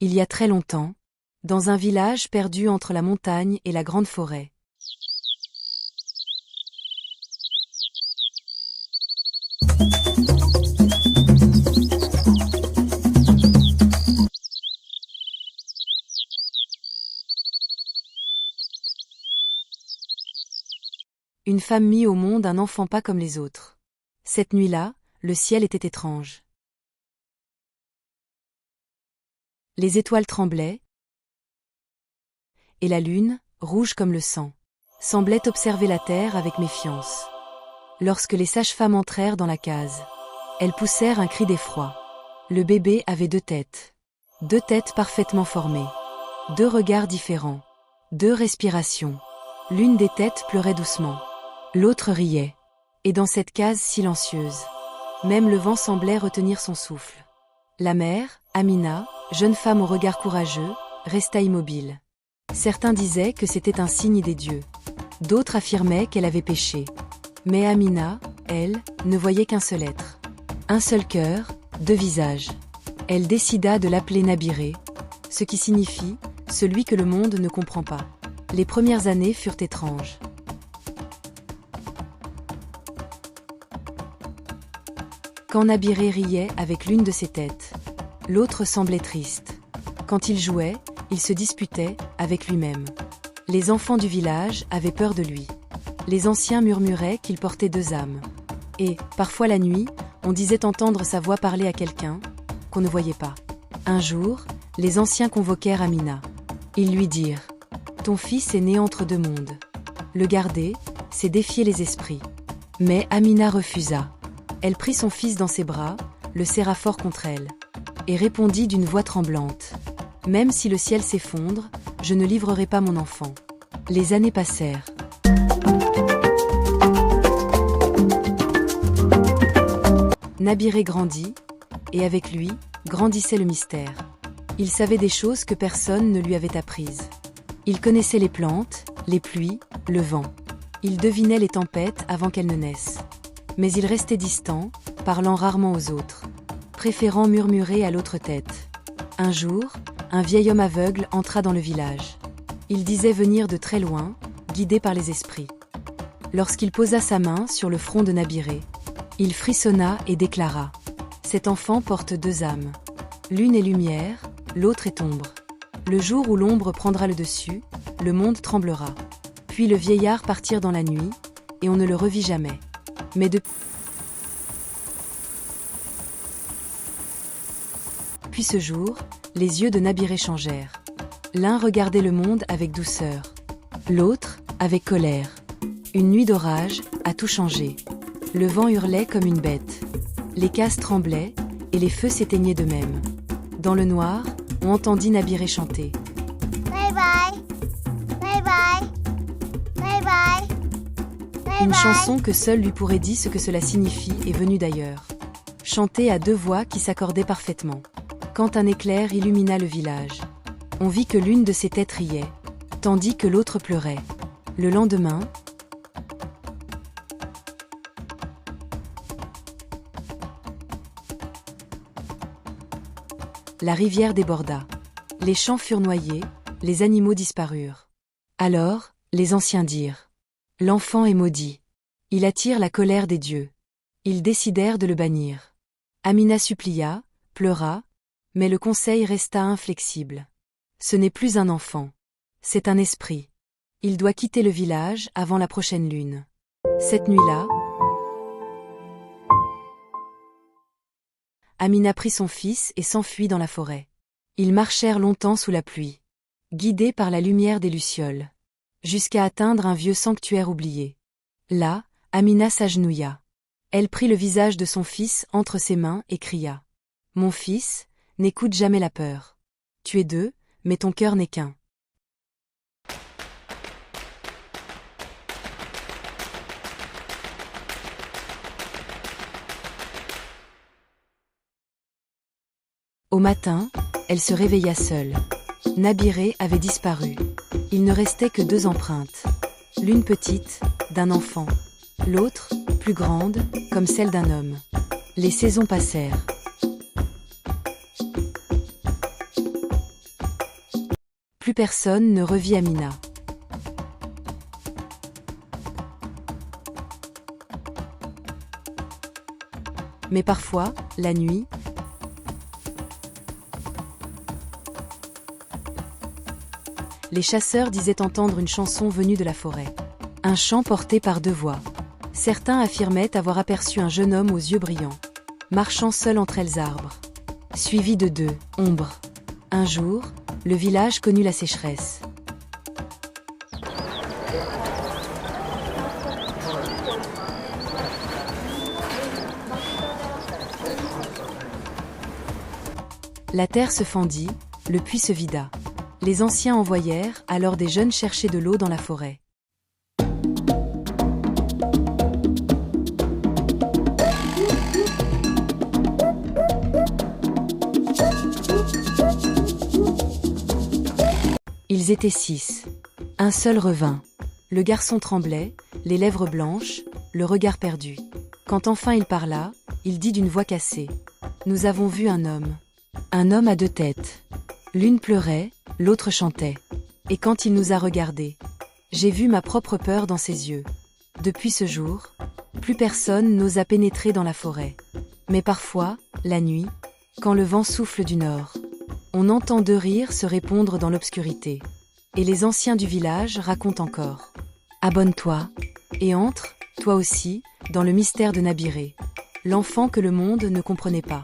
Il y a très longtemps, dans un village perdu entre la montagne et la grande forêt. Une femme mit au monde un enfant pas comme les autres. Cette nuit-là, le ciel était étrange. Les étoiles tremblaient, et la lune, rouge comme le sang, semblait observer la terre avec méfiance. Lorsque les sages-femmes entrèrent dans la case, elles poussèrent un cri d'effroi. Le bébé avait 2 têtes. 2 têtes parfaitement formées. 2 regards différents. 2 respirations. L'une des têtes pleurait doucement. L'autre riait. Et dans cette case silencieuse, même le vent semblait retenir son souffle. La mère, Amina, jeune femme au regard courageux, resta immobile. Certains disaient que c'était un signe des dieux. D'autres affirmaient qu'elle avait péché. Mais Amina, elle, ne voyait qu'un seul être. Un seul cœur, 2 visages. Elle décida de l'appeler Nabiré, ce qui signifie « celui que le monde ne comprend pas ». Les premières années furent étranges. Quand Nabiré riait avec l'une de ses têtes, l'autre semblait triste. Quand il jouait, il se disputait avec lui-même. Les enfants du village avaient peur de lui. Les anciens murmuraient qu'il portait 2 âmes. Et, parfois la nuit, on disait entendre sa voix parler à quelqu'un qu'on ne voyait pas. Un jour, les anciens convoquèrent Amina. Ils lui dirent « Ton fils est né entre 2 mondes. Le garder, c'est défier les esprits. » Mais Amina refusa. Elle prit son fils dans ses bras, le serra fort contre elle, et répondit d'une voix tremblante « Même si le ciel s'effondre, je ne livrerai pas mon enfant. » Les années passèrent. Nabiré grandit, et avec lui, grandissait le mystère. Il savait des choses que personne ne lui avait apprises. Il connaissait les plantes, les pluies, le vent. Il devinait les tempêtes avant qu'elles ne naissent. Mais il restait distant, parlant rarement aux autres, préférant murmurer à l'autre tête. Un jour, un vieil homme aveugle entra dans le village. Il disait venir de très loin, guidé par les esprits. Lorsqu'il posa sa main sur le front de Nabiré, il frissonna et déclara « Cet enfant porte 2 âmes. L'une est lumière, l'autre est ombre. Le jour où l'ombre prendra le dessus, le monde tremblera. » Puis le vieillard partit dans la nuit, et on ne le revit jamais. Mais depuis ce jour, les yeux de Nabiré changèrent. L'un regardait le monde avec douceur, l'autre avec colère. Une nuit d'orage a tout changé. Le vent hurlait comme une bête. Les cases tremblaient, et les feux s'éteignaient d'eux-mêmes. Dans le noir, on entendit Nabiré chanter. Bye bye, bye bye, bye bye. Une chanson que seul lui pourrait dire ce que cela signifie est venue d'ailleurs. Chantée à 2 voix qui s'accordaient parfaitement. Quand un éclair illumina le village, on vit que l'une de ses têtes riait, tandis que l'autre pleurait. Le lendemain, la rivière déborda. Les champs furent noyés, les animaux disparurent. Alors, les anciens dirent « L'enfant est maudit. Il attire la colère des dieux. » Ils décidèrent de le bannir. Amina supplia, pleura, mais le conseil resta inflexible. Ce n'est plus un enfant. C'est un esprit. Il doit quitter le village avant la prochaine lune. Cette nuit-là, Amina prit son fils et s'enfuit dans la forêt. Ils marchèrent longtemps sous la pluie, guidés par la lumière des lucioles, jusqu'à atteindre un vieux sanctuaire oublié. Là, Amina s'agenouilla. Elle prit le visage de son fils entre ses mains et cria « Mon fils, n'écoute jamais la peur. Tu es 2, mais ton cœur n'est qu'1. » Au matin, elle se réveilla seule. Nabiré avait disparu. Il ne restait que 2 empreintes. L'une petite, d'un enfant. L'autre, plus grande, comme celle d'un homme. Les saisons passèrent. Plus personne ne revit Amina. Mais parfois, la nuit, les chasseurs disaient entendre une chanson venue de la forêt. Un chant porté par deux voix. Certains affirmaient avoir aperçu un jeune homme aux yeux brillants, marchant seul entre les arbres, suivi de deux ombres. Un jour, le village connut la sécheresse. La terre se fendit, le puits se vida. Les anciens envoyèrent alors des jeunes chercher de l'eau dans la forêt. Ils étaient 6. Un seul revint. Le garçon tremblait, les lèvres blanches, le regard perdu. Quand enfin il parla, il dit d'une voix cassée. « Nous avons vu un homme. Un homme à 2 têtes. L'une pleurait, l'autre chantait. Et quand il nous a regardés, j'ai vu ma propre peur dans ses yeux. Depuis ce jour, plus personne n'osa pénétrer dans la forêt. Mais parfois, la nuit, quand le vent souffle du nord, on entend 2 rires se répondre dans l'obscurité. Et les anciens du village racontent encore. Abonne-toi, et entre, toi aussi, dans le mystère de Nabiré, l'enfant que le monde ne comprenait pas.